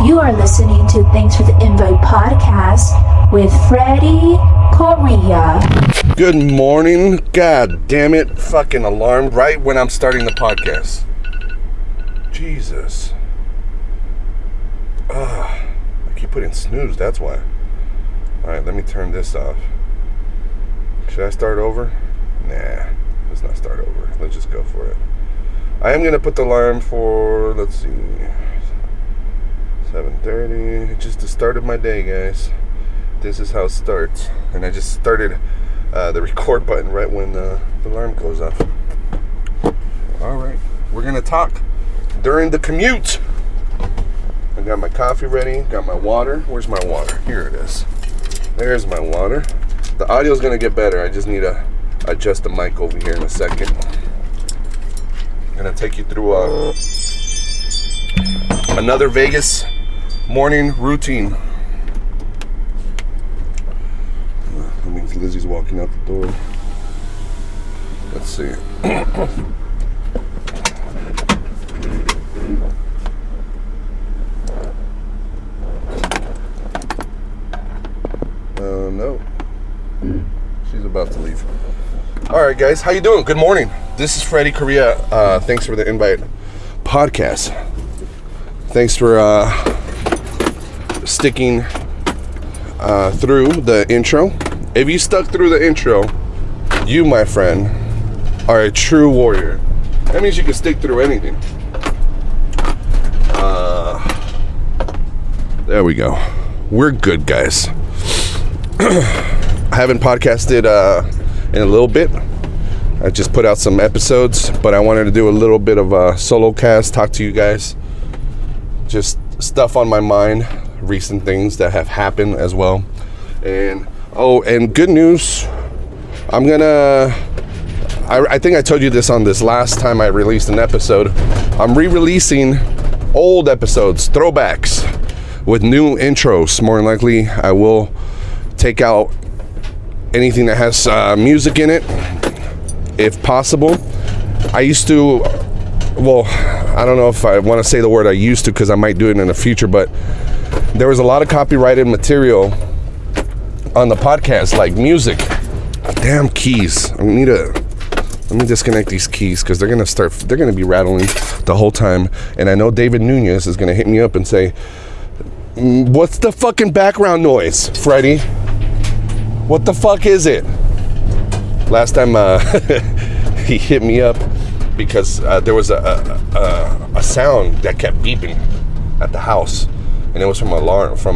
You are listening to Thanks for the Invite podcast with Freddy Correa. Good morning. God damn it. Fucking alarm right when I'm starting the podcast. Jesus. I keep putting snooze, that's why. Alright, let me turn this off. Should I start over? Nah, let's not start over. Let's just go for it. I am going to put the alarm for, let's see, 7:30. Just the start of my day, guys. This is how it starts. And I just started the record button right when the alarm goes off. Alright, we're going to talk during the commute. I got my coffee ready, got my water. Where's my water? Here it is. There's my water. The audio's going to get better. I just need to adjust the mic over here in a second. I'm going to take you through another Vegas morning routine. That means Lizzie's walking out the door. Let's see. No. She's about to leave. Alright guys, how you doing? Good morning. This is Freddy Correa. Thanks for the invite podcast. Thanks for sticking through the intro. If you stuck through the intro, you, my friend, are a true warrior. That means you can stick through anything. There we go. We're good, guys. I haven't podcasted in a little bit. I just put out some episodes, but I wanted to do a little bit of a solo cast, talk to you guys. Just stuff on my mind, recent things that have happened as well. And good news, I think I told you this on this last time I released an episode. I'm re-releasing old episodes, throwbacks, with new intros. More than likely, I will take out anything that has music in it, if possible. I used to, I don't know if I want to say the word I used to, because I might do it in the future, but there was a lot of copyrighted material on the podcast, like music. Damn keys. Let me disconnect these keys, because they're gonna be rattling the whole time. And I know David Nunez is gonna hit me up and say, what's the fucking background noise, Freddy? What the fuck is it? Last time he hit me up because there was a sound that kept beeping at the house, and it was from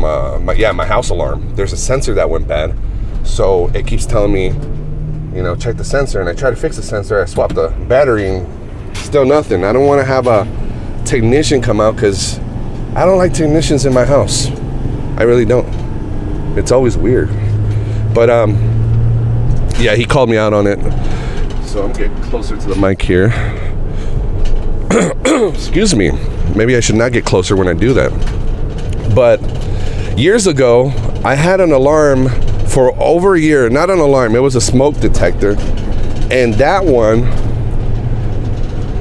my house alarm. There's a sensor that went bad, so it keeps telling me, check the sensor. And I try to fix the sensor. I swapped the battery, and still nothing. I don't want to have a technician come out, because I don't like technicians in my house. I really don't. It's always weird. But yeah, he called me out on it. So I'm getting closer to the mic here. Excuse me. Maybe I should not get closer when I do that. But years ago, I had an alarm for over a year. Not an alarm, it was a smoke detector. And that one,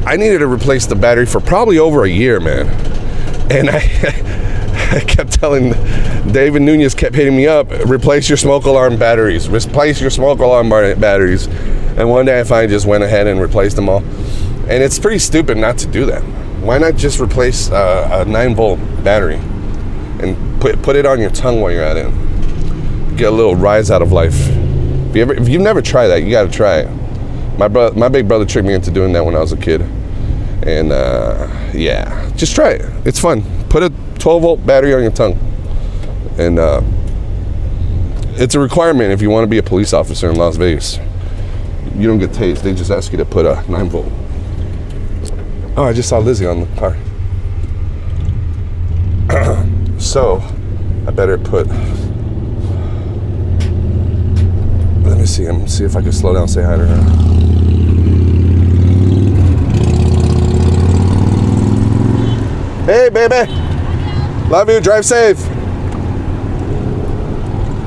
I needed to replace the battery for probably over a year, man. And I kept telling David Nunez, kept hitting me up, replace your smoke alarm batteries, replace your smoke alarm batteries. And one day I finally just went ahead and replaced them all. And it's pretty stupid not to do that. Why not just replace a 9-volt battery and put it on your tongue while you're at it? Get a little rise out of life. If you've never tried that, you got to try it. My big brother tricked me into doing that when I was a kid. And yeah, just try it. It's fun. Put a 12-volt battery on your tongue. And it's a requirement if you want to be a police officer in Las Vegas. You don't get tased. They just ask you to put a 9-volt. Oh, I just saw Lizzie on the car. So, I better put... Let me see. I'm going to see if I can slow down and say hi to her. Hey, baby. Love you. Drive safe.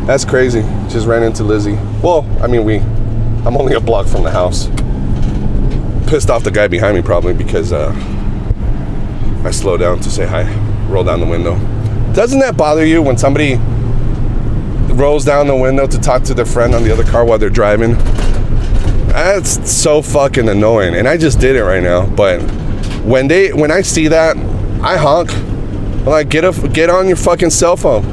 That's crazy. Just ran into Lizzie. Well, I'm only a block from the house. Pissed off the guy behind me probably because I slowed down to say hi. Roll down the window. Doesn't that bother you when somebody rolls down the window to talk to their friend on the other car while they're driving? That's so fucking annoying. And I just did it right now. But when I see that, I honk. I'm like, get on your fucking cell phone.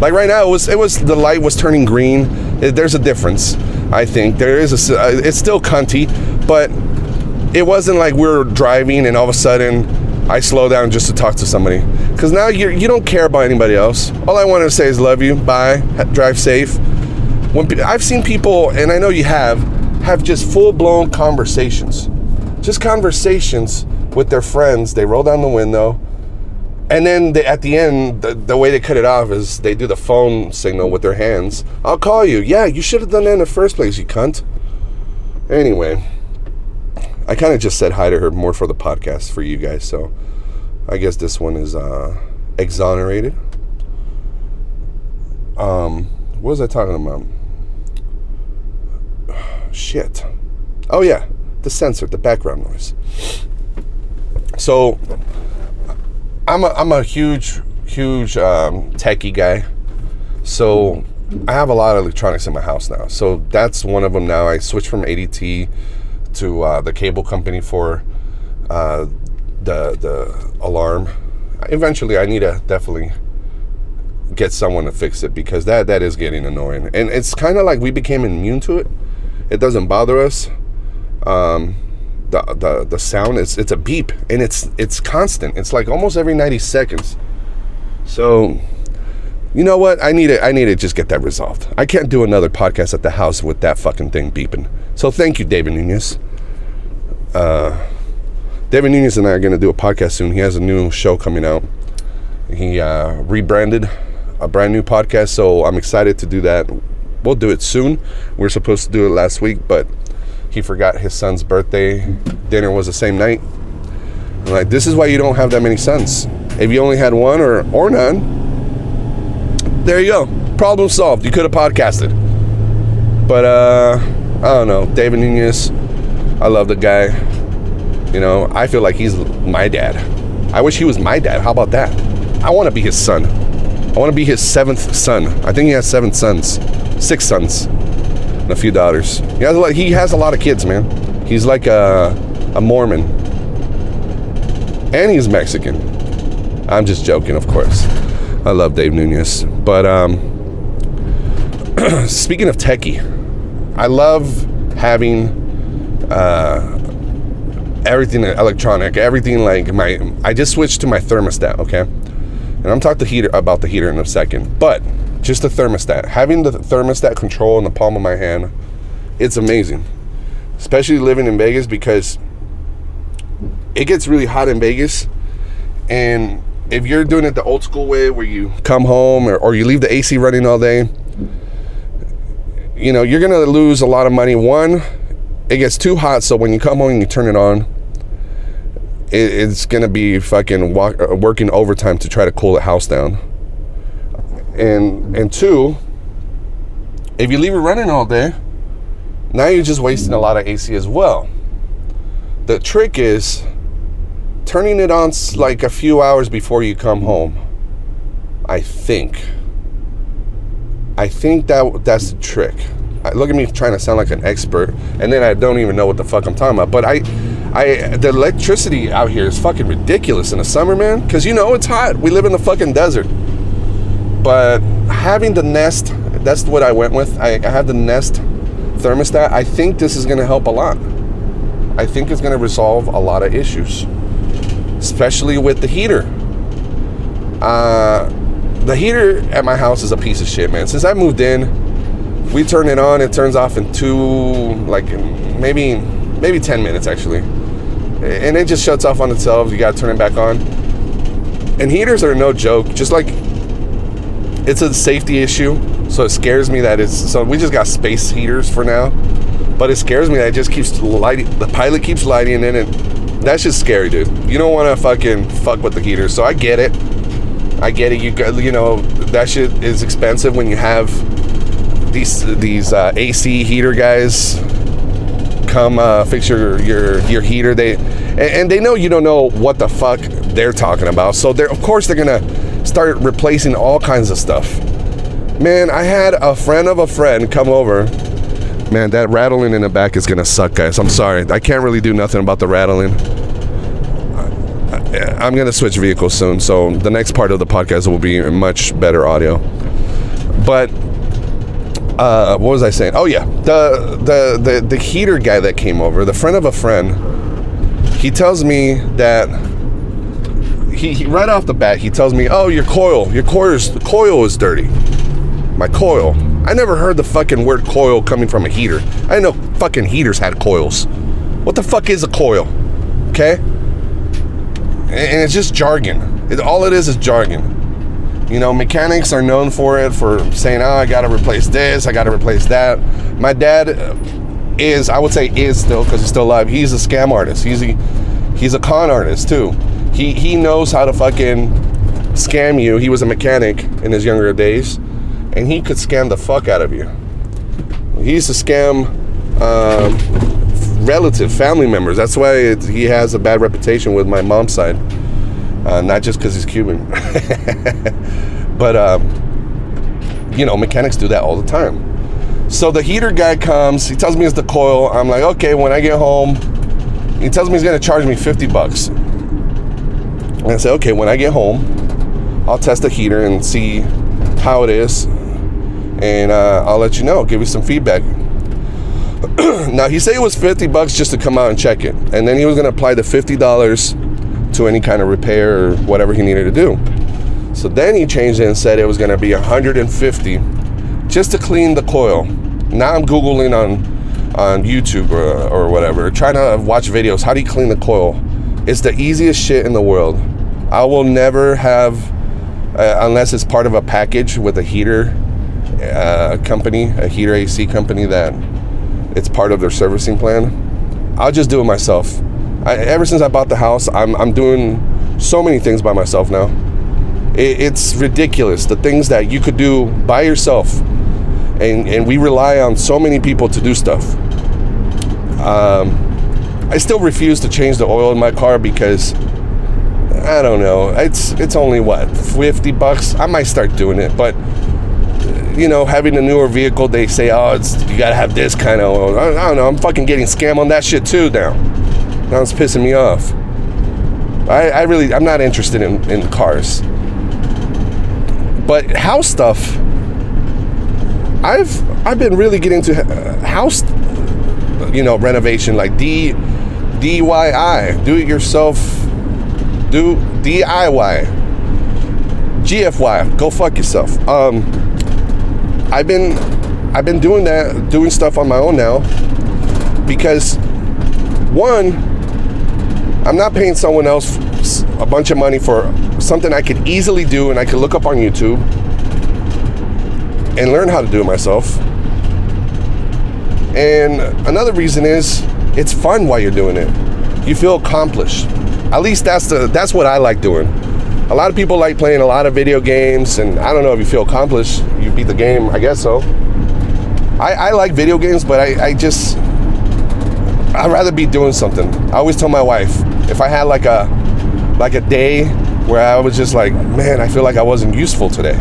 Like right now, it was the light was turning green. There's a difference. I think there is it's still cunty, but it wasn't like we were driving and all of a sudden I slow down just to talk to somebody. Because now you don't care about anybody else. All I want to say is love you, bye, drive safe. I've seen people, and I know you have just full-blown conversations. Just conversations with their friends. They roll down the window. And then at the end, the way they cut it off is they do the phone signal with their hands. I'll call you. Yeah, you should have done that in the first place, you cunt. Anyway, I kind of just said hi to her more for the podcast for you guys. So I guess this one is exonerated. What was I talking about? Shit. Oh, yeah. The sensor, the background noise. So I'm a huge techie guy. So I have a lot of electronics in my house now. So that's one of them now. I switched from ADT to the cable company for the alarm. Eventually, I need to definitely get someone to fix it because that is getting annoying. And it's kind of like we became immune to it. It doesn't bother us. The sound it's a beep and it's constant. It's like almost every 90 seconds. So you know what? I need to just get that resolved. I can't do another podcast at the house with that fucking thing beeping. So thank you, David Nunez. David Nunez and I are going to do a podcast soon. He has a new show coming out. He rebranded a brand new podcast, so I'm excited to do that. We'll do it soon. We're supposed to do it last week, but he forgot his son's birthday. Dinner was the same night. I'm like, this is why you don't have that many sons. If you only had one or none, there you go. Problem solved. You could have podcasted. But, I don't know. David Nunez, I love the guy. You know, I feel like he's my dad. I wish he was my dad. How about that? I want to be his son. I want to be his 7th son. I think he has 7 sons. 6 sons. And a few daughters. He has a lot of kids, man. He's like a Mormon. And he's Mexican. I'm just joking, of course. I love Dave Nunez. But speaking of techie, I love having everything electronic, everything like I just switched to my thermostat, okay? And I'm talking about the heater in a second. But just the thermostat. Having the thermostat control in the palm of my hand, it's amazing. Especially living in Vegas because it gets really hot in Vegas. And if you're doing it the old school way where you come home or you leave the AC running all day, you know, you're going to lose a lot of money. One, it gets too hot, so when you come home and you turn it on, it's going to be fucking working overtime to try to cool the house down. And two, if you leave it running all day, now you're just wasting a lot of AC as well. The trick is turning it on like a few hours before you come home. I think that's the trick. Look at me trying to sound like an expert, and then I don't even know what the fuck I'm talking about. But the electricity out here is fucking ridiculous in the summer, man. Because, you know, it's hot. We live in the fucking desert. But having the Nest, that's what I went with. I have the Nest thermostat. I think this is going to help a lot. I think it's going to resolve a lot of issues, especially with the heater. The heater at my house is a piece of shit, man. Since I moved in, we turn it on. It turns off in maybe 10 minutes, actually. And it just shuts off on itself. You got to turn it back on. And heaters are no joke. Just like, it's a safety issue. So it scares me that so we just got space heaters for now. But it scares me that it just keeps lighting. The pilot keeps lighting in it. That's just scary, dude. You don't want to fucking fuck with the heater. So I get it. You know, that shit is expensive when you have these AC heater guys come fix your heater. They know you don't know what the fuck they're talking about. So of course they're gonna start replacing all kinds of stuff. Man, I had a friend of a friend come over. Man, that rattling in the back is gonna suck, guys. I'm sorry. I can't really do nothing about the rattling. I'm gonna switch vehicles soon, so the next part of the podcast will be much better audio. But what was I saying? Oh yeah, the heater guy that came over, the friend of a friend, he tells me that he right off the bat he tells me, oh, your coil is dirty. My coil. I never heard the fucking word coil coming from a heater. I didn't know fucking heaters had coils. What the fuck is a coil? Okay? And it's just jargon. All it is jargon. You know, mechanics are known for it, for saying, oh, I gotta replace this, I gotta replace that. My dad is still, because he's still alive, he's a scam artist. He's a con artist too. He knows how to fucking scam you. He was a mechanic in his younger days, and he could scam the fuck out of you. He used to scam family members. That's why he has a bad reputation with my mom's side. Not just because he's Cuban. But, mechanics do that all the time. So the heater guy comes, he tells me it's the coil. I'm like, okay, when I get home, he tells me he's going to charge me $50. And I say, okay, when I get home, I'll test the heater and see how it is. And I'll let you know, give you some feedback. Now, he said it was $50 just to come out and check it. And then he was going to apply the $50 to any kind of repair or whatever he needed to do. So then he changed it and said it was going to be $150 just to clean the coil. Now I'm Googling on YouTube or whatever, trying to watch videos. How do you clean the coil? It's the easiest shit in the world. I will never have, unless it's part of a package with a heater company, a heater AC company that it's part of their servicing plan, I'll just do it myself. Ever since I bought the house, I'm doing so many things by myself now. It's ridiculous, the things that you could do by yourself. And we rely on so many people to do stuff. I still refuse to change the oil in my car because, I don't know, it's only what, $50? I might start doing it, but having a newer vehicle, they say, oh, you gotta have this kind of oil. I don't know, I'm fucking getting scammed on that shit too now. Now it's pissing me off. I'm not interested in cars. But house stuff, I've been really getting into house, renovation, like DIY, do it yourself, do DIY, GFY, go fuck yourself. I've been doing stuff on my own now because, one, I'm not paying someone else a bunch of money for something I could easily do and I could look up on YouTube and learn how to do it myself. And another reason is it's fun while you're doing it. You feel accomplished. At least that's what I like doing. A lot of people like playing a lot of video games, and I don't know if you feel accomplished. You beat the game, I guess so. I like video games, but I'd rather be doing something. I always tell my wife, if I had like a day where I was just like, man, I feel like I wasn't useful today.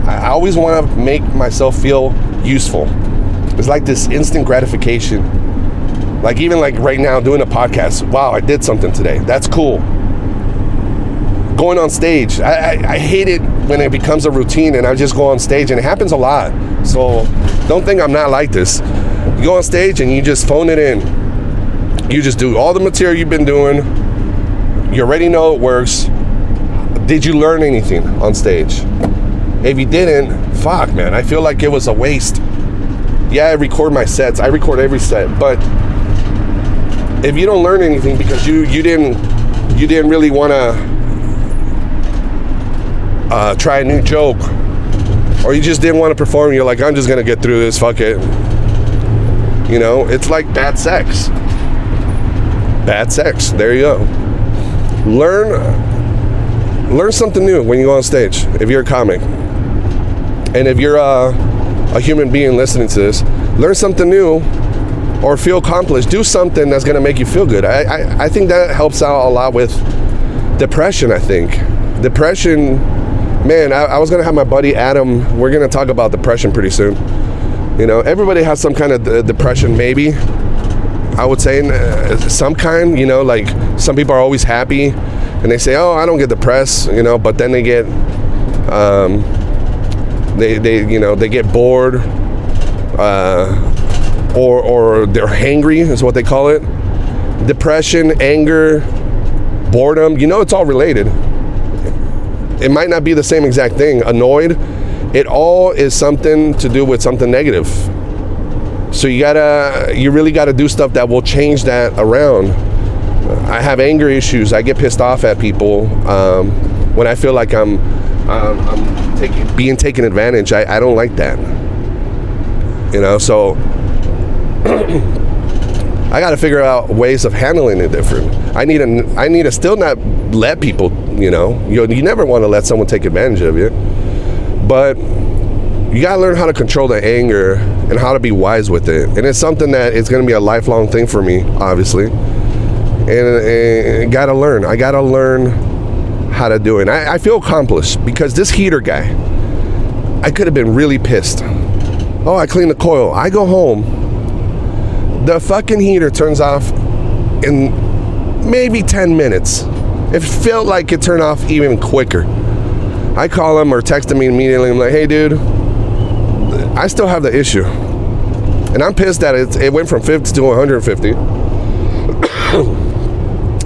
I always want to make myself feel useful. It's like this instant gratification. Like even like right now doing a podcast. Wow, I did something today. That's cool. Going on stage. I hate it when it becomes a routine and I just go on stage, and it happens a lot. So don't think I'm not like this. You go on stage and you just phone it in. You just do all the material you've been doing. You already know it works. Did you learn anything on stage? If you didn't, fuck, man, I feel like it was a waste. Yeah, I record my sets. I record every set, but if you don't learn anything because you didn't really want to try a new joke, or you just didn't want to perform, you're like, I'm just gonna get through this, fuck it. It's like bad sex. Bad sex. There you go. Learn something new when you go on stage, if you're a comic. And if you're a human being listening to this, learn something new or feel accomplished. Do something that's going to make you feel good. I think that helps out a lot with depression, I think. Depression man, I was going to have my buddy Adam. We're going to talk about depression pretty soon. You know, everybody has some kind of depression, maybe. I would say some kind, you know, like some people are always happy and they say, oh, I don't get depressed, you know, but then they get, they get bored, or they're hangry is what they call it. Depression, anger, boredom, you know, it's all related. It might not be the same exact thing. Annoyed, it all is something to do with something negative. So you really gotta do stuff that will change that around. I have anger issues. I get pissed off at people when I feel like I'm being taken advantage. I don't like that. You know, so I got to figure out ways of handling it different. I need to still not let people, you never want to let someone take advantage of you. But you got to learn how to control the anger and how to be wise with it. And it's something that is going to be a lifelong thing for me, obviously. And got to learn. I got to learn how to do it. And I feel accomplished because this heater guy, I could have been really pissed. Oh, I cleaned the coil. I go home. The fucking heater turns off in maybe 10 minutes. It felt like it turned off even quicker. I call him or text him immediately. I'm like, hey, dude, I still have the issue. And I'm pissed that it went from 50 to 150.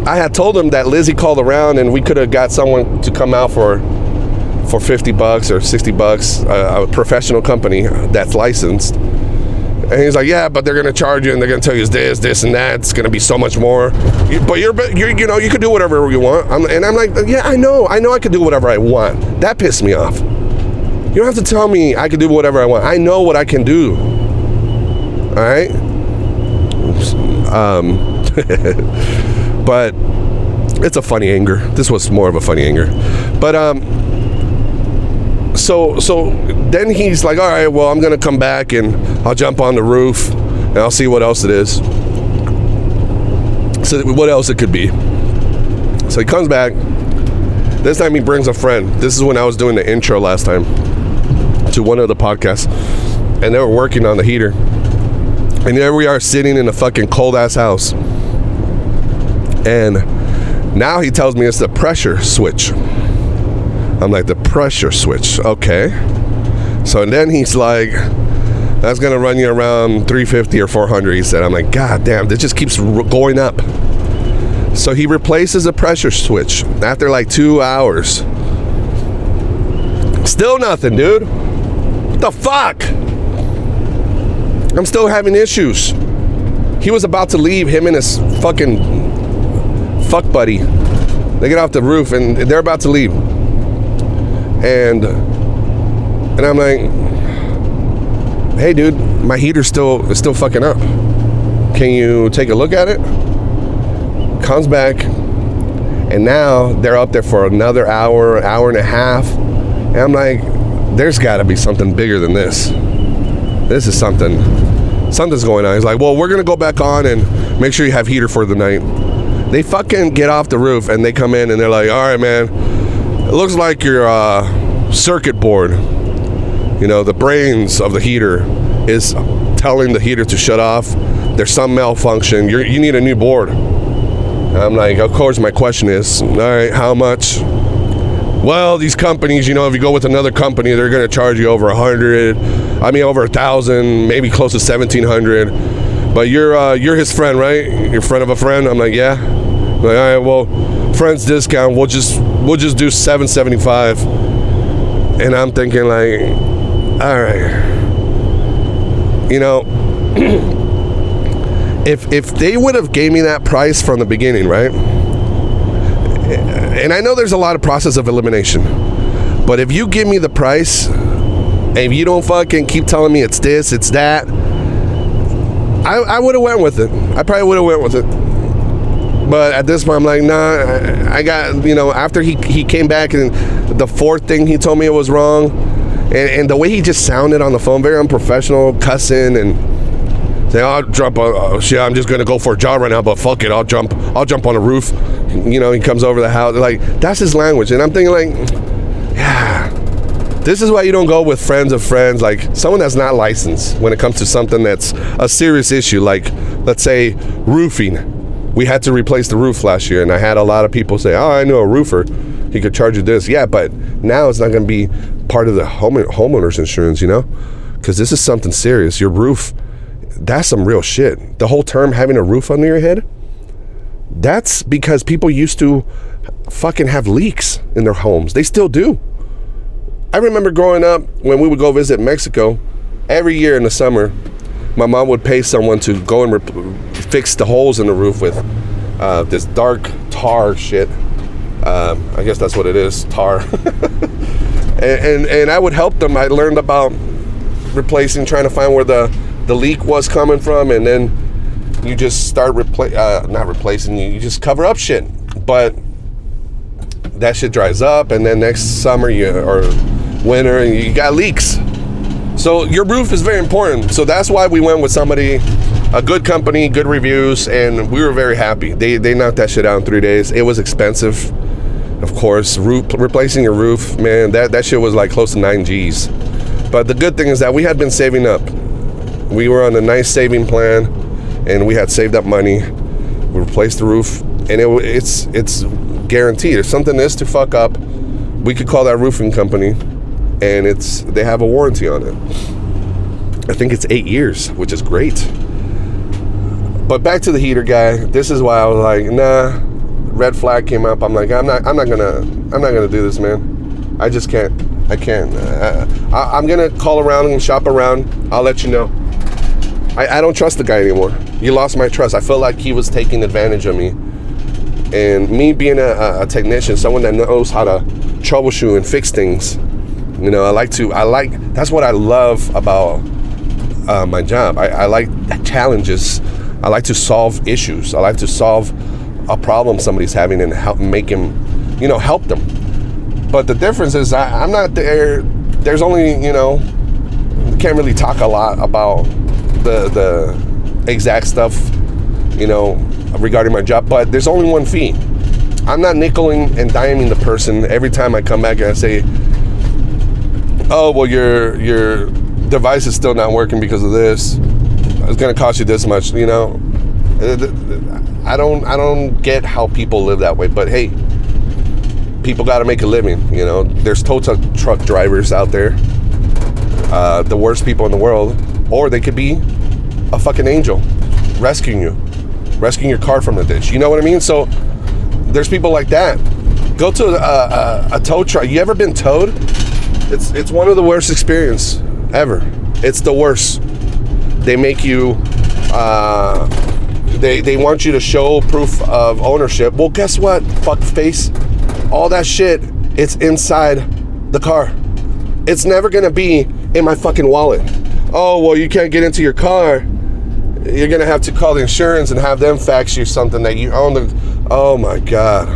I had told him that Lizzie called around and we could have got someone to come out for $50 or $60, a professional company that's licensed. And he's like, yeah, but they're going to charge you and they're going to tell you this, and that. It's going to be so much more. But you can do whatever you want. And I'm like, yeah, I know I can do whatever I want. That pissed me off. You don't have to tell me I can do whatever I want. I know what I can do. All right? But it's a funny anger. This was more of a funny anger. But, So then he's like, all right, well, I'm going to come back and I'll jump on the roof and I'll see what else it is. So what else it could be. So he comes back. This time he brings a friend. This is when I was doing the intro last time to one of the podcasts. And they were working on the heater. And there we are sitting in a fucking cold ass house. And now he tells me it's the pressure switch. I'm like, the pressure switch, okay. So then he's like, that's gonna run you around $350 or $400, he said. I'm like, god damn, this just keeps going up. So he replaces the pressure switch after like 2 hours. Still nothing, dude. What the fuck? I'm still having issues. He was about to leave, him and his fucking fuck buddy. They get off the roof and they're about to leave. And I'm like, hey, dude, my heater's still fucking up. Can you take a look at it? Comes back, and now they're up there for another hour and a half. And I'm like, there's got to be something bigger than this. This is something's going on. He's like, well, we're gonna go back on and make sure you have heater for the night. They fucking get off the roof and they come in and they're like, all right, man. It looks like your circuit board, the brains of the heater is telling the heater to shut off. There's some malfunction. You need a new board. And I'm like, of course, my question is, all right, how much? Well, these companies, if you go with another company, they're going to charge you over over 1,000, maybe close to 1,700. But you're his friend, right? You're friend of a friend? I'm like, yeah. I'm like, all right, well, friend's discount, we'll just do $775. And I'm thinking like, all right, if they would have gave me that price from the beginning, right? And I know there's a lot of process of elimination, but if you give me the price and if you don't fucking keep telling me it's this, it's that, I would have went with it. I probably would have went with it. But at this point, I'm like, nah, I got, after he came back and the fourth thing he told me it was wrong. And the way he just sounded on the phone, very unprofessional, cussing and saying, I'll jump on, shit, I'm just going to go for a job right now, but fuck it, I'll jump on a roof. He comes over the house. Like, that's his language. And I'm thinking like, Yeah. This is why you don't go with friends of friends, like someone that's not licensed when it comes to something that's a serious issue, like let's say roofing. We had to replace the roof last year, and I had a lot of people say, oh, I know a roofer. He could charge you this. Yeah, but now it's not going to be part of the homeowner's insurance, you know? Because this is something serious. Your roof, that's some real shit. The whole term having a roof under your head, that's because people used to fucking have leaks in their homes. They still do. I remember growing up when we would go visit Mexico, every year in the summer, my mom would pay someone to go and fix the holes in the roof with this dark tar shit. I guess that's what it is, tar. and I would help them. I learned about replacing, trying to find where the leak was coming from, and then you just start not replacing, you just cover up shit. But that shit dries up, and then next summer or winter, and you got leaks. So your roof is very important. So that's why we went with somebody, a good company, good reviews, and we were very happy. They knocked that shit out in 3 days. It was expensive, of course. Replacing your roof, man, that shit was like close to 9 G's. But the good thing is that we had been saving up. We were on a nice saving plan, and we had saved up money. We replaced the roof, and it's guaranteed. If something is to fuck up, we could call that roofing company, and they have a warranty on it. I think it's 8 years, which is great. But back to the heater guy. This is why I was like, nah. Red flag came up. I'm like, I'm not gonna do this, man. I just can't. I can't. I'm gonna call around and shop around. I'll let you know. I don't trust the guy anymore. You lost my trust. I felt like he was taking advantage of me. And me being a technician, someone that knows how to troubleshoot and fix things, you know, that's what I love about my job. I like challenges. I like to solve issues. I like to solve a problem somebody's having and help them. But the difference is I'm not there. There's only, can't really talk a lot about the exact stuff, regarding my job, but there's only one fee. I'm not nickeling and diming the person every time I come back and I say, oh, well, your device is still not working because of this. It's going to cost you this much, I don't get how people live that way, but hey, people got to make a living, There's tow truck drivers out there, the worst people in the world, or they could be a fucking angel rescuing your car from the ditch. You know what I mean? So there's people like that. Go to a tow truck. You ever been towed? It's one of the worst experience ever. It's the worst. They make you they want you to show proof of ownership. Well, guess what, fuckface? All that shit, it's inside the car. It's never gonna be in my fucking wallet. Oh, well, you can't get into your car. You're gonna have to call the insurance and have them fax you something that you own. Oh my God,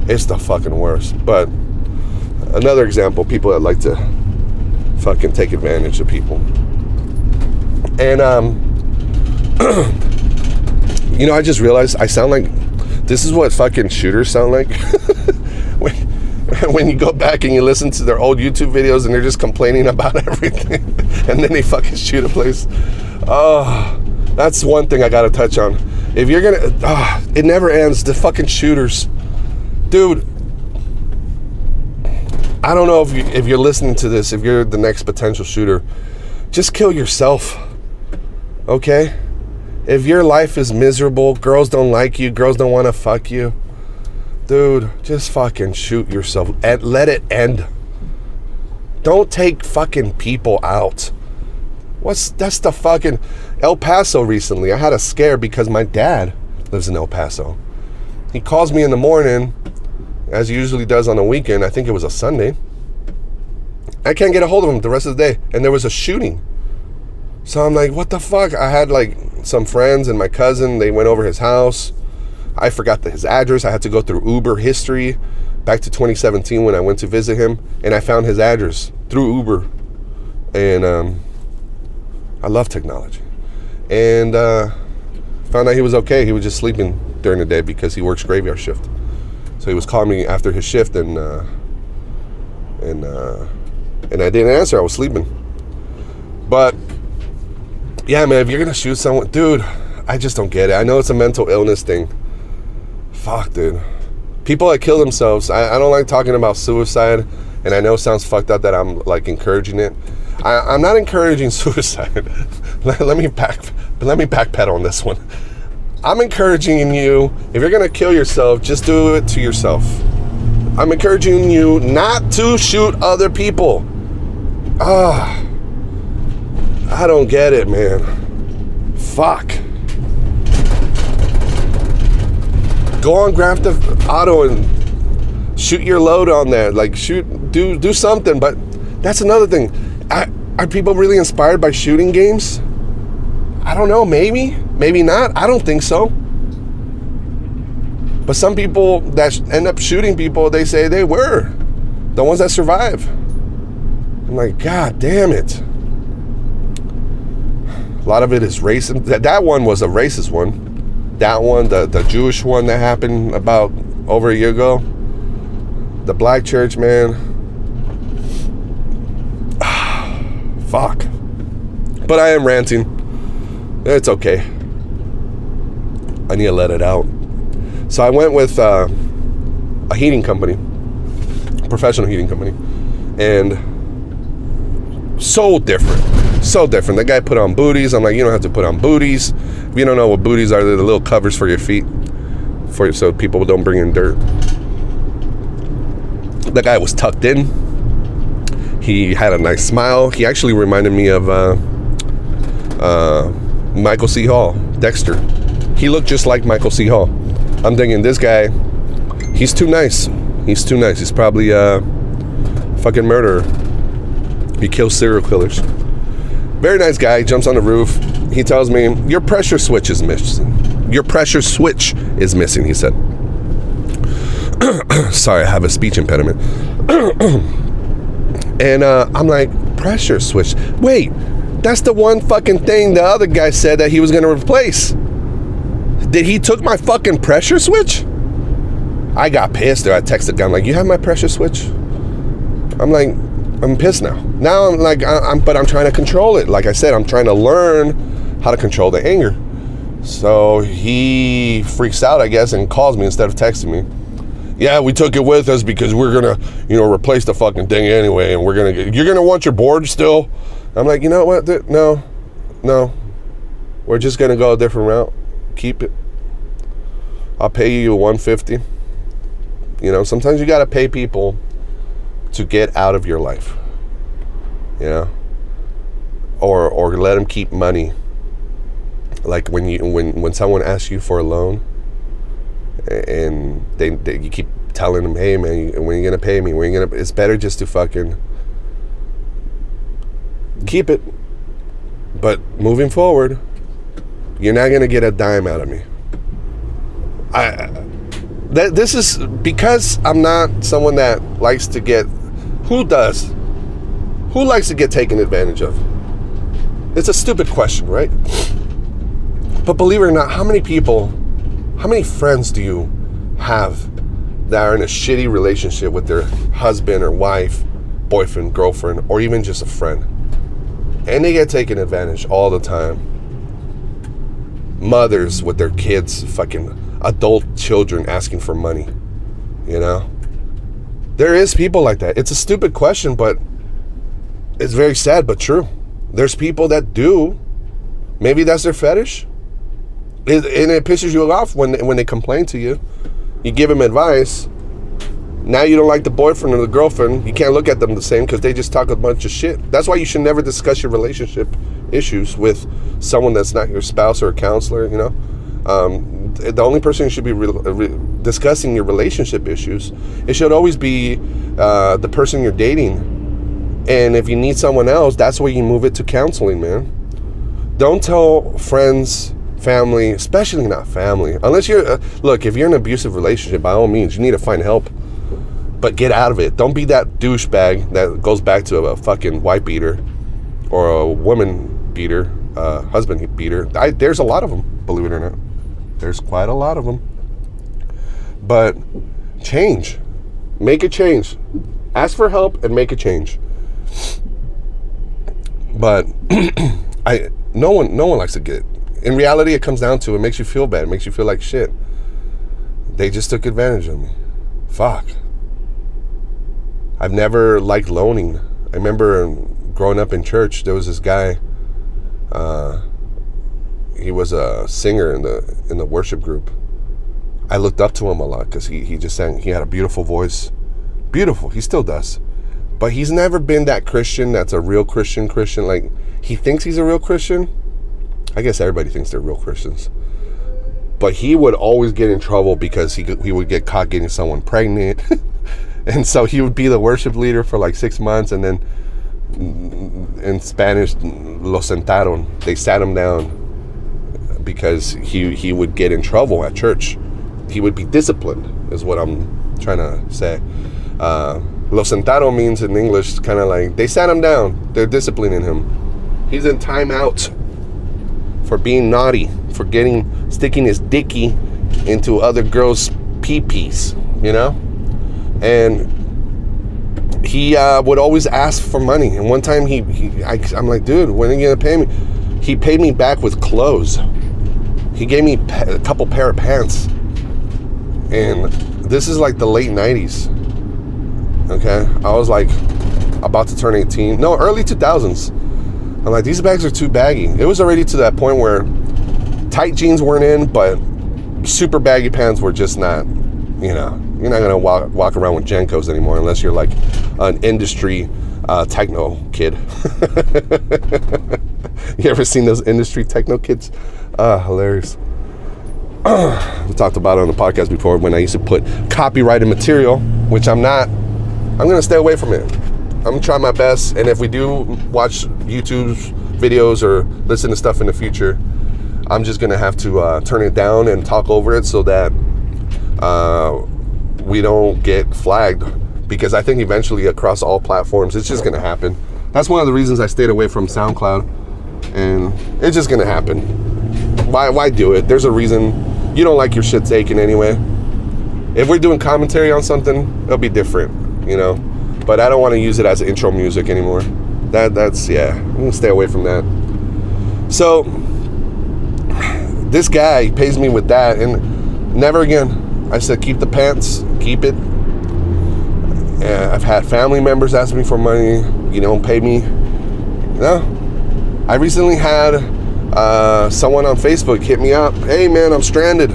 it's the fucking worst. But another example, people that like to fucking take advantage of people. And I just realized I sound like, this is what fucking shooters sound like. when you go back and you listen to their old YouTube videos and they're just complaining about everything, and then they fucking shoot a place. Oh, that's one thing I gotta touch on. If you're gonna, it never ends. The fucking shooters, dude. I don't know if you're listening to this, if you're the next potential shooter, just kill yourself. Okay? If your life is miserable, girls don't like you, girls don't want to fuck you, dude, just fucking shoot yourself and let it end. Don't take fucking people out. That's the fucking El Paso recently. I had a scare because my dad lives in El Paso. He calls me in the morning, as he usually does on a weekend. I think it was a Sunday. I can't get a hold of him the rest of the day, and there was a shooting. So I'm like, what the fuck? I had like some friends and my cousin, they went over his house. I forgot his address. I had to go through Uber history back to 2017 when I went to visit him, and I found his address through Uber. And I love technology. And found out he was okay. He was just sleeping during the day because he works graveyard shift. So he was calling me after his shift, and And I didn't answer. I was sleeping. But yeah, man, if you're gonna shoot someone, dude, I just don't get it. I know it's a mental illness thing. Fuck, dude. People that kill themselves, I don't like talking about suicide, and I know it sounds fucked up that I'm like encouraging it. I'm not encouraging suicide. let me backpedal on this one. I'm encouraging you, if you're gonna kill yourself, just do it to yourself. I'm encouraging you not to shoot other people. I don't get it, man. Fuck. Go on Grand Theft Auto and shoot your load on that. Like, do something. But that's another thing. Are people really inspired by shooting games? I don't know. Maybe not. I don't think so. But some people that end up shooting people, they say they were the ones that survive. I'm like, God damn it. A lot of it is racist. That one was a racist one. That one, the Jewish one that happened about over a year ago. The black church, man. Fuck. But I am ranting. It's okay. I need to let it out. So I went with a heating company, a professional heating company, and so different. That guy put on booties. I'm like, you don't have to put on booties. If you don't know what booties are, they're the little covers for your feet, so people don't bring in dirt. The guy was tucked in. He had a nice smile. He actually reminded me of Michael C. Hall, Dexter. He looked just like Michael C. Hall. I'm thinking, this guy, he's too nice. He's probably a fucking murderer. He kills serial killers. Very nice guy, jumps on the roof. He tells me, your pressure switch is missing. Your pressure switch is missing, he said. Sorry, I have a speech impediment. And I'm like, pressure switch? Wait, that's the one fucking thing the other guy said that he was going to replace. Did he took my fucking pressure switch? I got pissed. I texted the guy. I'm like, you have my pressure switch? I'm like, I'm pissed now. Now I'm like, but I'm trying to control it. Like I said, I'm trying to learn how to control the anger. So he freaks out, I guess, and calls me instead of texting me. Yeah, we took it with us because we're gonna, replace the fucking thing anyway, and you're gonna want your board still. I'm like, you know what? No, we're just gonna go a different route. Keep it. I'll pay you $150. Sometimes you gotta pay people to get out of your life, or let them keep money. Like when someone asks you for a loan, and you keep telling them, hey man, when are you gonna pay me? It's better just to fucking keep it. But moving forward, you're not gonna get a dime out of me. This is because I'm not someone that likes to get. Who does? Who likes to get taken advantage of? It's a stupid question, right? But believe it or not, how many friends do you have that are in a shitty relationship with their husband or wife, boyfriend, girlfriend, or even just a friend? And they get taken advantage all the time. Mothers with their kids, fucking adult children asking for money, There is people like that. It's a stupid question, but it's very sad, but true. There's people that do. Maybe that's their fetish. And it pisses you off when they complain to you. You give them advice. Now you don't like the boyfriend or the girlfriend. You can't look at them the same because they just talk a bunch of shit. That's why you should never discuss your relationship issues with someone that's not your spouse or a counselor, The only person you should be discussing your relationship issues, it should always be the person you're dating. And if you need someone else, that's where you move it to counseling, man. Don't tell friends, family, especially not family, unless you're look, if you're in an abusive relationship, by all means you need to find help, but get out of it. Don't be that douchebag that goes back to a fucking wife beater or a woman beater, husband beater. There's a lot of them, believe it or not. There's quite a lot of them. But change, make a change. Ask for help and make a change. But no one likes to get. In reality, it comes down to, it makes you feel bad. It makes you feel like shit. They just took advantage of me. Fuck. I've never liked loaning. I remember growing up in church, there was this guy. He was a singer in the worship group. I looked up to him a lot because he just sang. He had a beautiful voice. Beautiful. He still does. But he's never been that Christian that's a real Christian. Like, he thinks he's a real Christian. I guess everybody thinks they're real Christians. But he would always get in trouble because he would get caught getting someone pregnant. And so he would be the worship leader for like 6 months, and then in Spanish, lo sentaron. They sat him down because he would get in trouble at church. He would be disciplined, is what I'm trying to say. Lo sentaron means in English kind of like they sat him down. They're disciplining him. He's in timeout for being naughty, for sticking his dicky into other girls' pee-pees, you know? And he would always ask for money. And one time I'm like, dude, when are you gonna pay me? He paid me back with clothes. He gave me a couple pair of pants. And this is like the late 90s. Okay? I was like about to turn 18. No, early 2000s. I'm like, these bags are too baggy. It was already to that point where tight jeans weren't in, but super baggy pants were just not, you know. You're not going to walk around with Jenkos anymore unless you're like an industry techno kid. You ever seen those industry techno kids? Hilarious. We talked about it on the podcast before when I used to put copyrighted material, which I'm not. I'm going to stay away from it. I'm going to try my best. And if we do watch YouTube's videos or listen to stuff in the future, I'm just going to have to turn it down and talk over it so that we don't get flagged, because I think eventually across all platforms it's just going to happen. That's one of the reasons I stayed away from SoundCloud, and it's just going to happen. Why do it? There's a reason. You don't like your shit's aching anyway. If we're doing commentary on something, it'll be different, you know, but I don't want to use it as intro music anymore. That's yeah, I'm going to stay away from that. So this guy pays me with that, and never again. I said, keep the pants, keep it. And I've had family members ask me for money. You don't pay me. No. I recently had someone on Facebook hit me up. Hey, man, I'm stranded.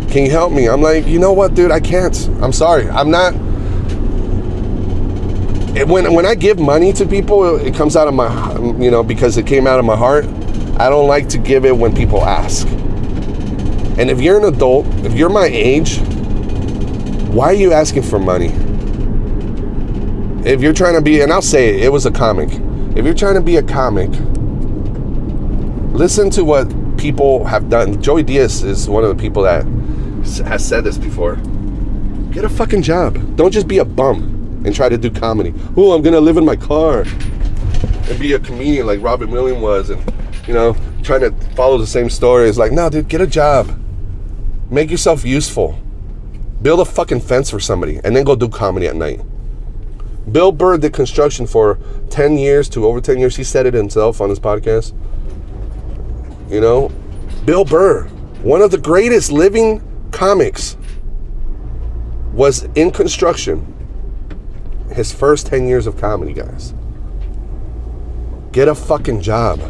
Can you help me? I'm like, you know what, dude? I can't. I'm sorry. I'm not. When I give money to people, it comes out of my, you know, because it came out of my heart. I don't like to give it when people ask. And if you're an adult, if you're my age, why are you asking for money? If you're trying to be, and I'll say it was a comic. If you're trying to be a comic, listen to what people have done. Joey Diaz is one of the people that has said this before. Get a fucking job. Don't just be a bum and try to do comedy. Oh, I'm going to live in my car and be a comedian like Robin Williams was, and, you know, trying to follow the same story. It's like, no, dude, get a job. Make yourself useful. Build a fucking fence for somebody and then go do comedy at night. Bill Burr did construction for 10 years to over 10 years. He said it himself on his podcast. You know, Bill Burr, one of the greatest living comics, was in construction. His first 10 years of comedy, guys. Get a fucking job.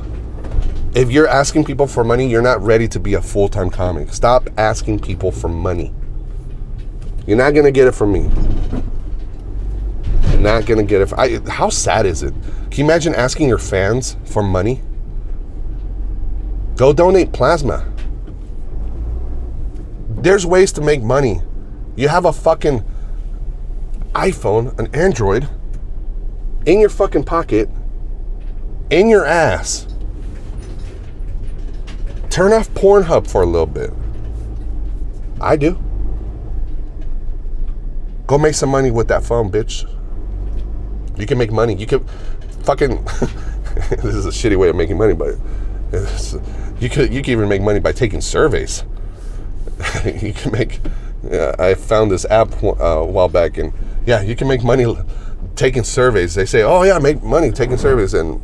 If you're asking people for money, you're not ready to be a full-time comic. Stop asking people for money. You're not going to get it from me. You're not going to get it. How sad is it? Can you imagine asking your fans for money? Go donate plasma. There's ways to make money. You have a fucking iPhone, an Android, in your fucking pocket, in your ass. Turn off Pornhub for a little bit. I do. Go make some money with that phone, bitch. You can make money. You can fucking... This is a shitty way of making money, but you can even make money by taking surveys. You can make... I found this app a while back, and yeah, you can make money taking surveys. They say, oh yeah, make money taking surveys. And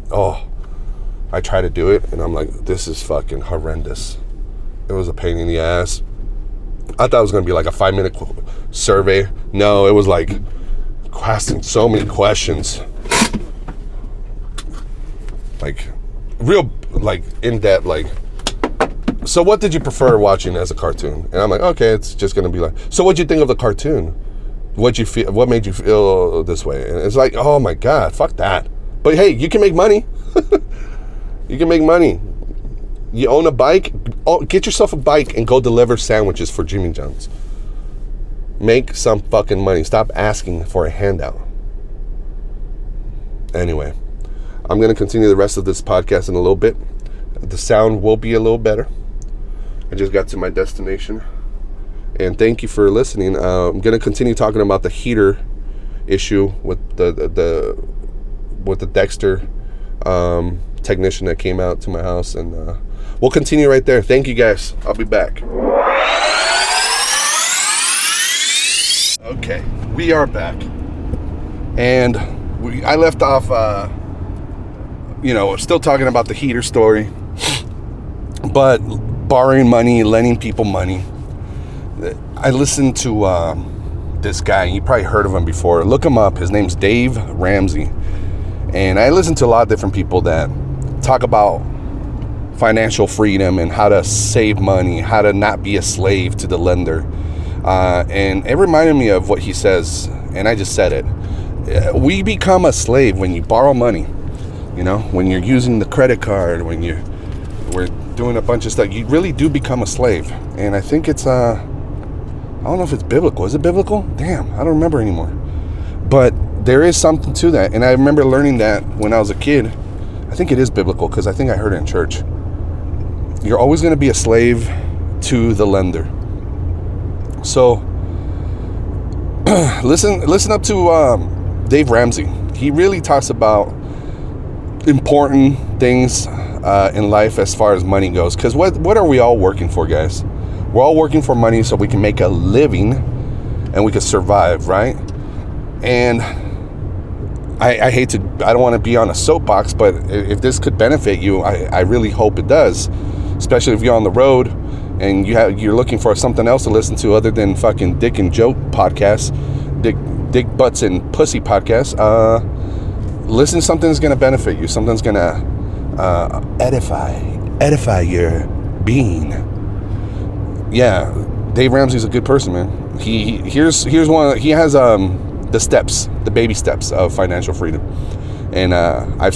I try to do it and I'm like, this is fucking horrendous. It was a pain in the ass. I thought it was going to be like a 5-minute survey. No, it was like asking so many questions. Like real, like in-depth, like, so what did you prefer watching as a cartoon? And I'm like, okay, it's just going to be like, so what'd you think of the cartoon? What made you feel this way? And it's like, oh my God, fuck that. But hey, you can make money. You can make money. You own a bike, get yourself a bike and go deliver sandwiches for Jimmy John's. Make some fucking money. Stop asking for a handout. Anyway, I'm going to continue the rest of this podcast in a little bit. The sound will be a little better. I just got to my destination. And thank you for listening. I'm going to continue talking about the heater issue with the Dexter technician that came out to my house. And we'll continue right there. Thank you guys. I'll be back. Okay, we are back. And I left off, still talking about the heater story. But borrowing money, lending people money. I listened to this guy. You probably heard of him before. Look him up. His name's Dave Ramsey. And I listen to a lot of different people that talk about financial freedom and how to save money, how to not be a slave to the lender. And it reminded me of what he says, and I just said it. We become a slave when you borrow money. You know, when you're using the credit card, when we're doing a bunch of stuff, you really do become a slave. And I think it's, I don't know if it's biblical. Is it biblical? Damn, I don't remember anymore. But there is something to that. And I remember learning that when I was a kid. I think it is biblical because I think I heard it in church. You're always going to be a slave to the lender. So listen up to Dave Ramsey. He really talks about important things in life as far as money goes. Because what are we all working for, guys? We're all working for money so we can make a living and we can survive, right? And I don't want to be on a soapbox, but if this could benefit you, I really hope it does. Especially if you're on the road and you're looking for something else to listen to other than fucking Dick and Joke podcasts, Dick Butts and Pussy podcasts. Listen to something that's going to benefit you. Something's going to edify your being. Yeah, Dave Ramsey's a good person, man. Here's one. He has the baby steps of financial freedom, and I'm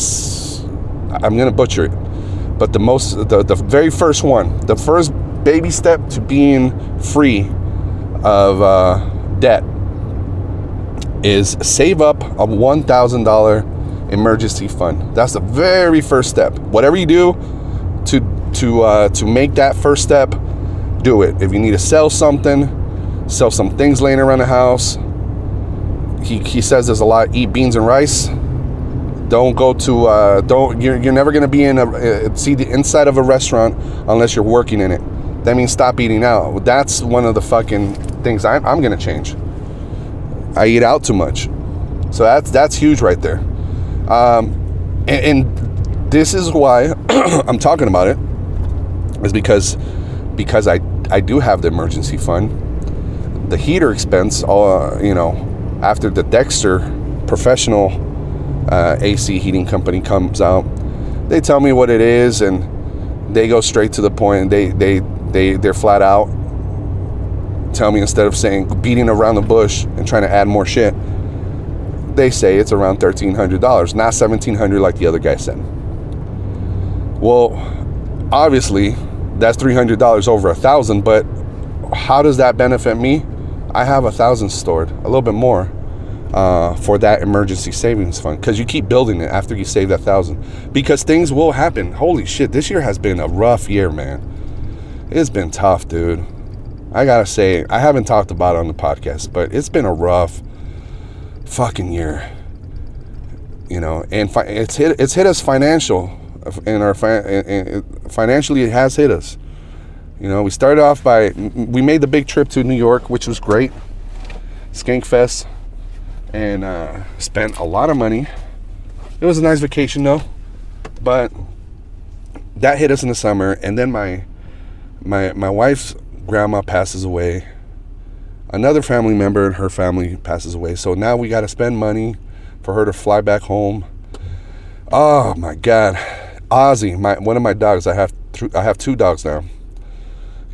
gonna butcher it, but the very first one, the first baby step to being free of debt is save up a $1,000 emergency fund. That's the very first step. Whatever you do to make that first step, do it. If you need to sell some things laying around the house. He says there's a lot. Eat beans and rice. Don't go to. You're never gonna be see the inside of a restaurant unless you're working in it. That means stop eating out. That's one of the fucking things I'm gonna change. I eat out too much, so that's huge right there. And this is why I'm talking about it. Is because I do have the emergency fund. The heater expense, after the Dexter professional AC heating company comes out, they tell me what it is and they go straight to the point. They're flat out tell me, instead of saying beating around the bush and trying to add more shit, they say it's around $1,300, not $1,700 like the other guy said. Well, obviously that's $300 over $1,000, but how does that benefit me? I have $1,000 stored, a little bit more, for that emergency savings fund, because you keep building it after you save that $1,000, because things will happen. Holy shit, this year has been a rough year, man. It's been tough, dude. I gotta say, I haven't talked about it on the podcast, but it's been a rough fucking year, and it's hit us financially. It has hit us. We started off we made the big trip to New York, which was great, Skankfest, and spent a lot of money. It was a nice vacation though, but that hit us in the summer. And then my wife's grandma passes away. Another family member in her family passes away. So now we got to spend money for her to fly back home. Oh my God. Ozzy, one of my dogs. I have 2 dogs now.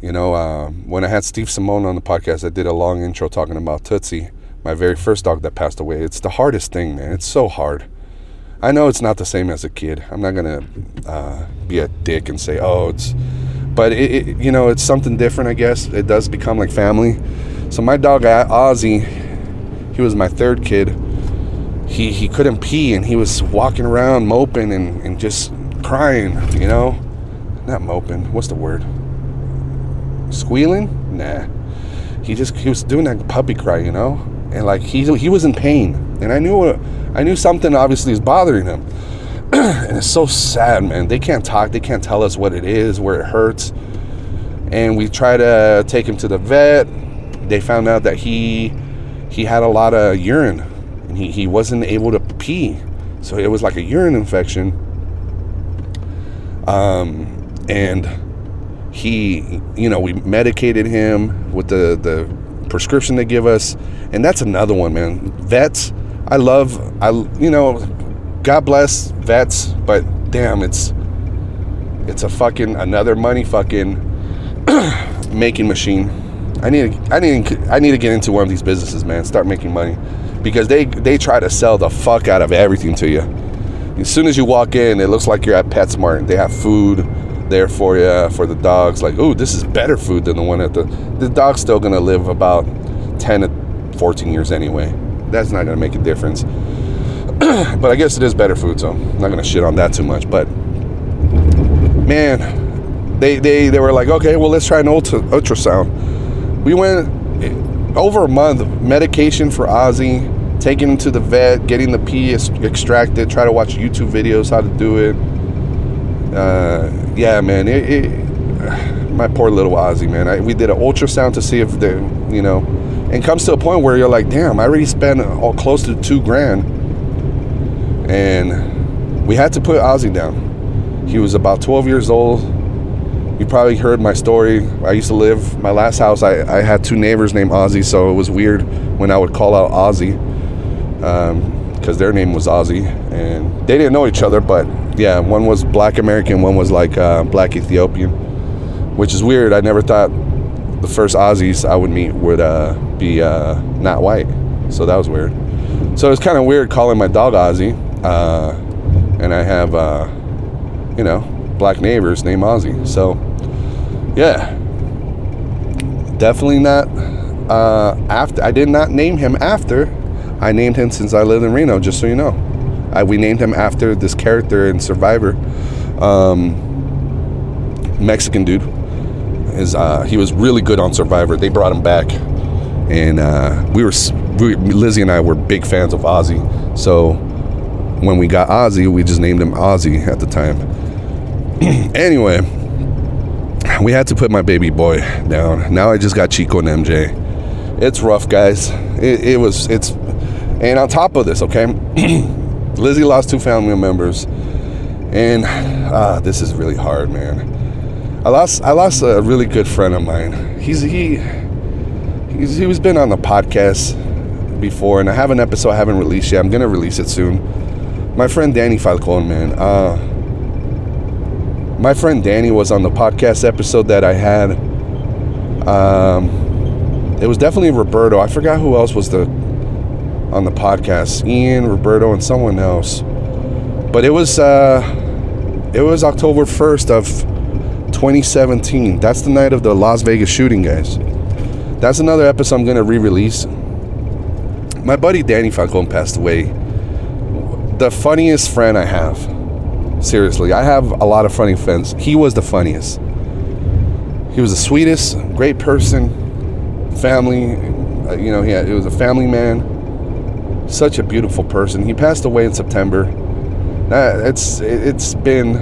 You know, when I had Steve Simone on the podcast, I did a long intro talking about Tootsie, my very first dog that passed away. It's the hardest thing, man. It's so hard. I know it's not the same as a kid. I'm not gonna be a dick and say, oh, but it you know, it's something different, I guess. It does become like family. So my dog Ozzy, he was my 3rd kid. He couldn't pee, and he was walking around moping and just crying, you know? Not moping, what's the word? Squealing? Nah. He was doing that puppy cry, you know? And like he was in pain. And I knew something obviously is bothering him. And it's so sad, man. They can't talk, they can't tell us what it is, where it hurts. And we try to take him to the vet. They found out that he had a lot of urine, and he wasn't able to pee, so it was like a urine infection. And he, you know, we medicated him with the prescription they give us, and that's another one, man. Vets, you know, God bless vets, but damn, it's a fucking another money fucking making machine. I need to get into one of these businesses, man. Start making money, because they try to sell the fuck out of everything to you. As soon as you walk in, it looks like you're at PetSmart. They have food there for you, for the dogs. Like, ooh, this is better food than the one at the dog's still gonna live about 10 to 14 years anyway. That's not gonna make a difference. But I guess it is better food, so I'm not gonna shit on that too much. But man, they were like, okay, well, let's try an ultrasound. We went over a month, medication for Ozzy, taking him to the vet, getting the pee extracted, try to watch YouTube videos how to do it. Yeah, man, my poor little Ozzy, man. We did an ultrasound to see if they, you know, and it comes to a point where you're like, damn, I already spent all close to $2,000, and we had to put Ozzy down. He was about 12 years old. You probably heard my story. I used to live, my last house, I had 2 neighbors named Ozzy, so it was weird when I would call out Ozzy, because their name was Ozzy, and they didn't know each other, but yeah, one was Black American, one was like Black Ethiopian, which is weird. I never thought the first Aussies I would meet would be not white, so that was weird. So it was kind of weird calling my dog Ozzy, and I have, you know, black neighbors named Ozzy. So yeah, definitely not after. I did not name him after. I named him since I lived in Reno, just so you know. We named him after this character in Survivor. Mexican dude. He was really good on Survivor. They brought him back, and Lizzie and I were big fans of Ozzy. So when we got Ozzy, we just named him Ozzy at the time. Anyway, we had to put my baby boy down. Now I just got Chico and MJ. It's rough, guys. And on top of this, okay, Lizzie lost 2 family members, and this is really hard, man. I lost a really good friend of mine. He's been on the podcast before, and I have an episode I haven't released yet. I'm gonna release it soon. My friend Danny Falcon, man. My friend Danny was on the podcast episode that I had. It was definitely Roberto. I forgot who else was on the podcast. Ian, Roberto, and someone else. But it was October 1st of 2017. That's the night of the Las Vegas shooting, guys. That's another episode I'm going to re-release. My buddy Danny Falcon passed away. The funniest friend I have. Seriously, I have a lot of funny friends. He was the funniest. He was the sweetest, great person, family. You know, he was a family man. Such a beautiful person. He passed away in September. It's been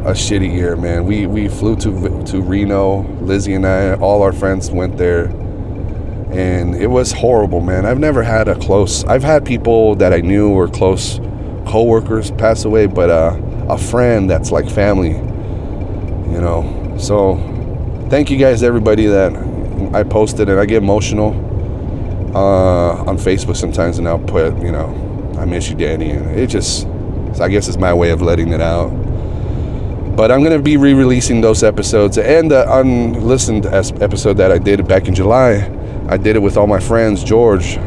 a shitty year, man. We flew to Reno. Lizzie and I, all our friends went there, And it was horrible, man. I've had people that I knew were close co-workers pass away, but a friend that's like family, So thank you guys, everybody that I posted, and I get emotional on Facebook sometimes, and I'll put, I miss you, Danny, and I guess it's my way of letting it out. But I'm going to be re-releasing those episodes, and the unlistened episode that I did back in July. I did it with all my friends, George,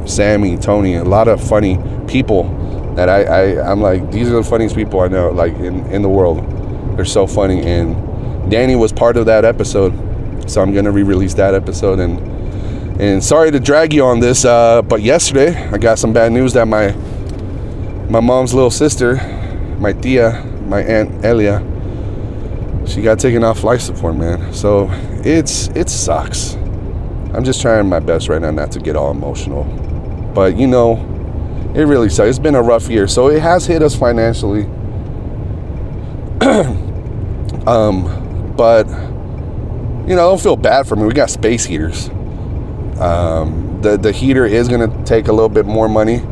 Sammy, Tony, a lot of funny people that I'm like, these are the funniest people I know, like in the world. They're so funny, and Danny was part of that episode, so I'm going to re-release that episode. And sorry to drag you on this, but yesterday I got some bad news that my mom's little sister, my tia, my Aunt Elia, she got taken off life support, man. So it sucks. I'm just trying my best right now not to get all emotional. But, it really sucks. It's been a rough year. So it has hit us financially. But, don't feel bad for me. We got space heaters. The heater is going to take a little bit more money.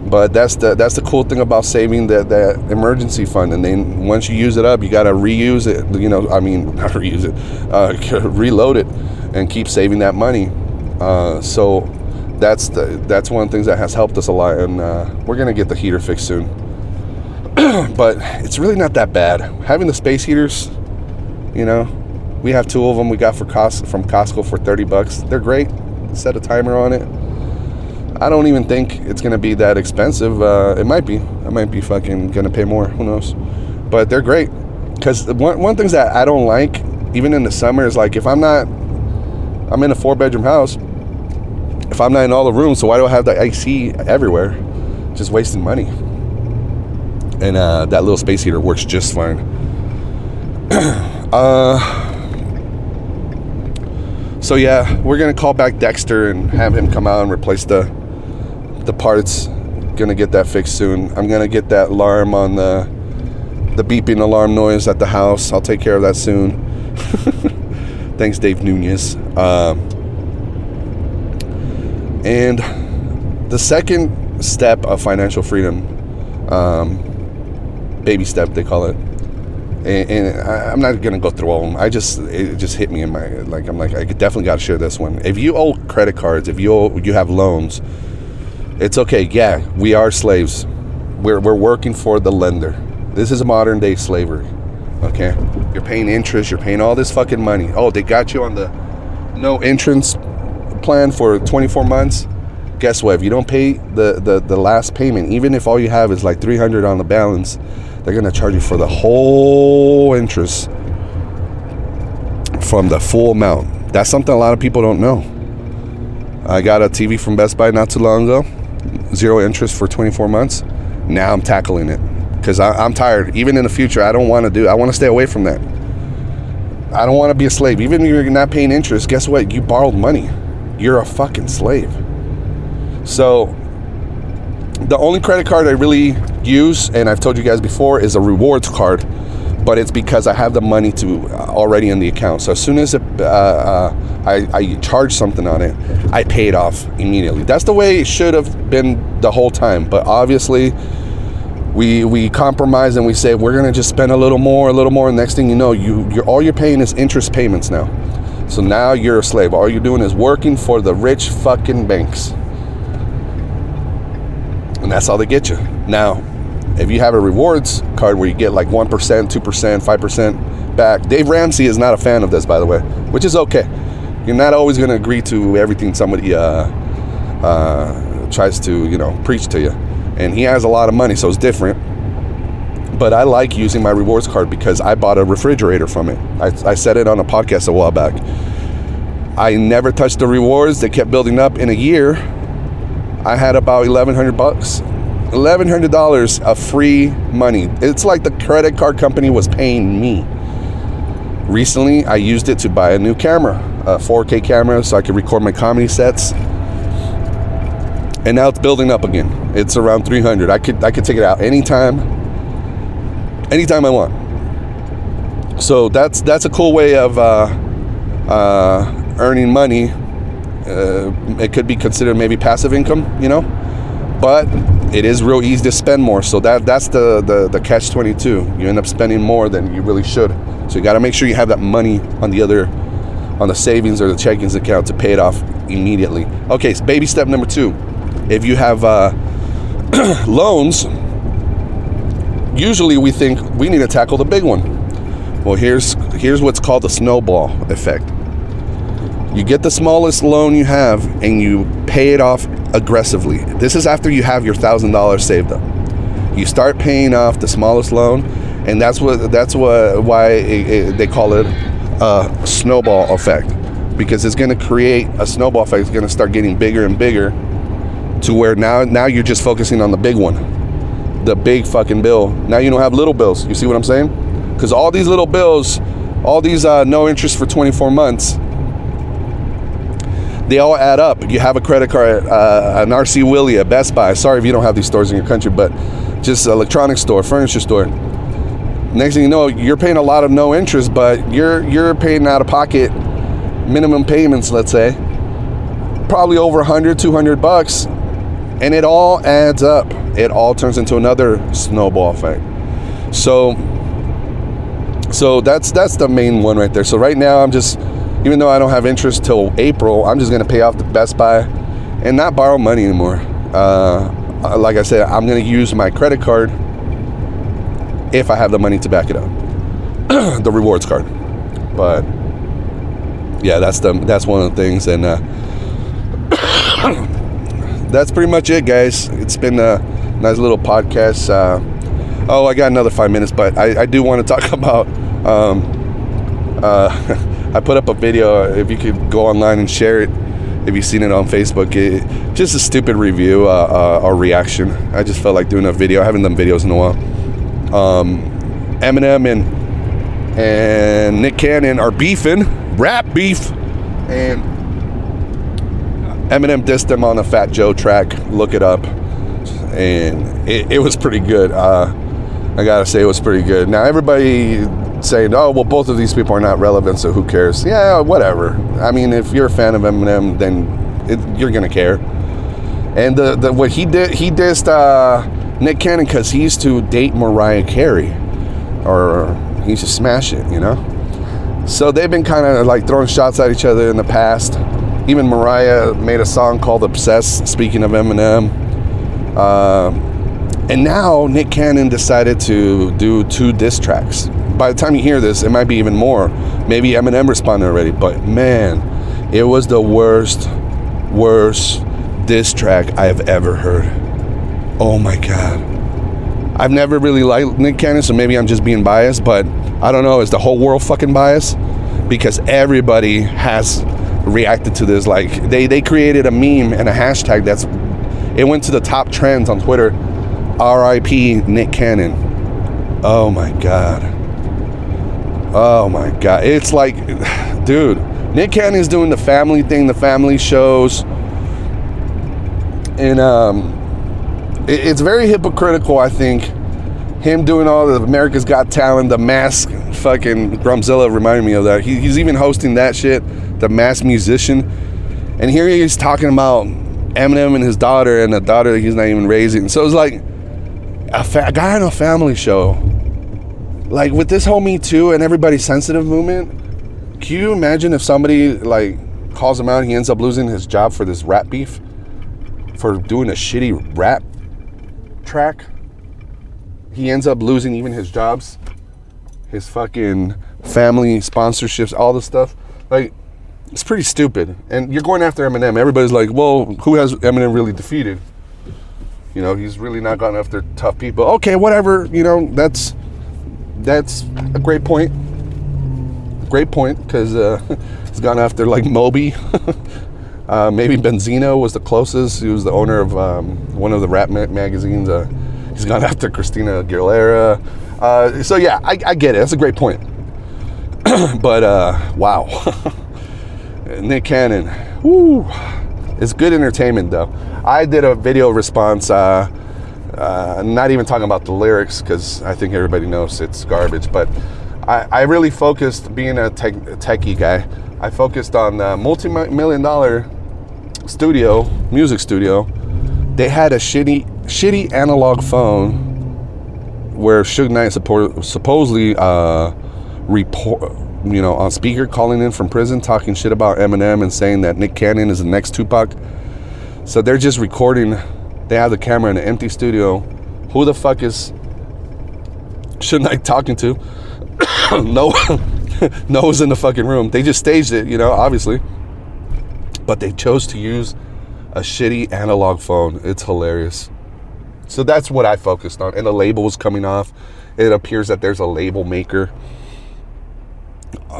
But that's the cool thing about saving that emergency fund. And then once you use it up, you got to reuse it. Not reuse it. Reload it and keep saving that money. So that's one of the things that has helped us a lot. And we're going to get the heater fixed soon. But it's really not that bad. Having the space heaters, we have 2 of them we got from Costco for $30. They're great. Set a timer on it. I don't even think it's going to be that expensive. It might be. I might be fucking going to pay more. Who knows? But they're great. Because one thing that I don't like, even in the summer, is like if I'm in a 4-bedroom house, if I'm not in all the rooms, so why do I have the AC everywhere? Just wasting money. And that little space heater works just fine. So yeah, we're going to call back Dexter and have him come out and replace the parts. Gonna get that fixed soon. I'm gonna get that alarm on the beeping alarm noise at the house. I'll take care of that soon. Thanks, Dave Nunez. And the second step of financial freedom, baby step they call it, and I'm not gonna go through all of them. It just hit me in my, like, I'm like, I definitely gotta share this one. If you owe credit cards, if you have loans, it's okay. Yeah, we are slaves. We're working for the lender. This is modern day slavery. Okay, you're paying interest. You're paying all this fucking money. Oh, they got you on the no entrance plan for 24 months. Guess what? If you don't pay the last payment, even if all you have is like $300 on the balance, they're gonna charge you for the whole interest from the full amount. That's something a lot of people don't know. I got a TV from Best Buy not too long ago. 0 interest for 24 months. Now I'm tackling it because I'm tired. Even in the future, I want to stay away from that. I don't want to be a slave. Even if you're not paying interest, guess what? You borrowed money. You're a fucking slave. So the only credit card I really use, and I've told you guys before, is a rewards card. But it's because I have the money to already in the account. So as soon as I charge something on it, I pay it off immediately. That's the way it should have been the whole time. But obviously, we compromise and we say we're gonna just spend a little more. Next thing you know, all you're paying is interest payments now. So now you're a slave. All you're doing is working for the rich fucking banks, and that's how they get you now. If you have a rewards card where you get like 1%, 2%, 5% back. Dave Ramsey is not a fan of this, by the way, which is okay. You're not always going to agree to everything somebody tries to, preach to you. And he has a lot of money, so it's different. But I like using my rewards card because I bought a refrigerator from it. I said it on a podcast a while back. I never touched the rewards. They kept building up. In a year, I had about $1,100. $1,100 of free money. It's like the credit card company was paying me. Recently, I used it to buy a new camera, a 4K camera, so I could record my comedy sets. And now it's building up again. It's around $300. I could take it out anytime I want. So that's a cool way of earning money it could be considered maybe passive income, but it is real easy to spend more. So that's the catch-22. You end up spending more than you really should. So you got to make sure you have that money on the savings or the checkings account to pay it off immediately. Okay, so baby step number 2. If you have loans, usually we think we need to tackle the big one. Well, here's what's called the snowball effect. You get the smallest loan you have and you pay it off aggressively. This is after you have your $1,000 saved up. You start paying off the smallest loan, and that's why they call it a snowball effect, because it's going to create a snowball effect. It's going to start getting bigger and bigger to where now you're just focusing on the big one, the big fucking bill. Now you don't have little bills. You see what I'm saying? Because all these little bills, all these no interest for 24 months, they all add up. You have a credit card, an RC Willey, a Best Buy. Sorry if you don't have these stores in your country, but just an electronics store, furniture store. Next thing you know, you're paying a lot of no interest, but you're paying out of pocket minimum payments, let's say, probably over $100, $200, and it all adds up. It all turns into another snowball effect. So that's the main one right there. So right now I'm just, even though I don't have interest till April, I'm just going to pay off the Best Buy and not borrow money anymore. Like I said, I'm going to use my credit card if I have the money to back it up, the rewards card. But yeah, that's one of the things, and that's pretty much it, guys. It's been a nice little podcast. I got another 5 minutes, but I do want to talk about. I put up a video. If you could go online and share it, if you've seen it on Facebook, just a stupid review or reaction. I just felt like doing a video. I haven't done videos in a while. Eminem and Nick Cannon are beefing, rap beef, and Eminem dissed him on a Fat Joe track. Look it up, and it was pretty good. I gotta say, it was pretty good. Now everybody saying, oh, well, both of these people are not relevant, so who cares? Yeah, whatever. I mean, if you're a fan of Eminem, then you're gonna care. And what he did, he dissed Nick Cannon because he used to date Mariah Carey, or he used to smash it, So they've been kind of like throwing shots at each other in the past. Even Mariah made a song called Obsessed, speaking of Eminem. And now Nick Cannon decided to do 2 diss tracks. By the time you hear this, it might be even more. Maybe Eminem responded already, but man, it was the worst diss track I have ever heard. Oh my God. I've never really liked Nick Cannon, so maybe I'm just being biased, but I don't know, is the whole world fucking biased? Because everybody has reacted to this. Like, they created a meme and a hashtag it went to the top trends on Twitter. R.I.P. Nick Cannon. Oh my God. It's like, dude, Nick Cannon's doing the family thing, the family shows, and it's very hypocritical, I think, him doing all the America's Got Talent, the Mask, fucking Grumzilla reminded me of that. He's even hosting that shit, the Masked Musician, and here he is talking about Eminem and his daughter, and the daughter that he's not even raising. So it's like a guy on a family show. Like, with this whole Me Too and everybody's sensitive movement, can you imagine if somebody like calls him out and he ends up losing his job for this rap beef, for doing a shitty rap track? He ends up losing even his jobs, his fucking family sponsorships, all this stuff. Like, it's pretty stupid. And you're going after Eminem. Everybody's like, well, who has Eminem really defeated? He's really not gone after tough people. Okay, whatever. That's a great point. Great point, because he's gone after like Moby. Maybe Benzino was the closest. He was the owner of one of the rap magazines. He's gone after Christina Aguilera. So yeah, I get it. That's a great point. But wow. Nick Cannon. Woo. It's good entertainment, though. I did a video response, not even talking about the lyrics, because I think everybody knows it's garbage, but I really focused, being a techie guy, I focused on multi-million-dollar music studio, they had a shitty analog phone where Suge Knight supposedly report, on speaker, calling in from prison, talking shit about Eminem and saying that Nick Cannon is the next Tupac. So they're just recording. They have the camera in an empty studio. Who the fuck is Suge Knight talking to? No one's in the fucking room. They just staged it, obviously. But they chose to use a shitty analog phone. It's hilarious. So that's what I focused on. And the label was coming off. It appears that there's a label maker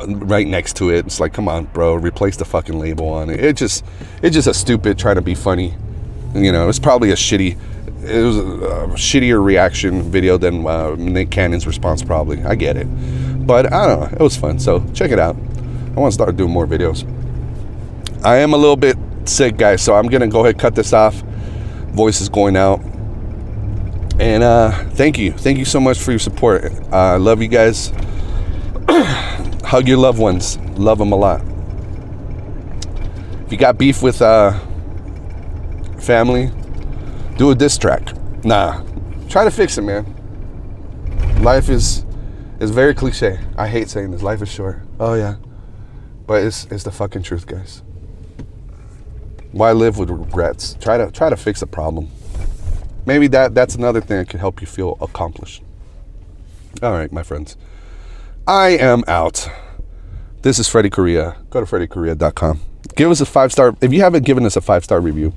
right next to it. It's like, come on, bro, replace the fucking label on it. It's just a stupid trying to be funny. It's probably it was a shittier reaction video than Nick Cannon's response, probably. I get it. But I don't know. It was fun. So check it out. I want to start doing more videos. I am a little bit sick, guys, so I'm going to go ahead and cut this off. Voice is going out. And thank you. Thank you so much for your support. I love you guys. Hug your loved ones. Love them a lot. If you got beef with family, do a diss track. Nah. Try to fix it, man. Life is very cliche. I hate saying this. Life is short. Oh, yeah. But it's the fucking truth, guys. Why live with regrets? Try to fix a problem. Maybe that's another thing that could help you feel accomplished. All right, my friends. I am out. This is Freddy Correa. Go to freddycorrea.com. Give us a 5-star. If you haven't given us a 5-star review,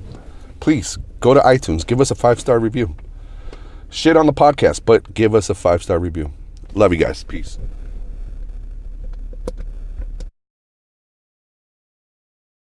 please go to iTunes. Give us a 5-star review. Shit on the podcast, but give us a 5-star review. Love you guys. Peace.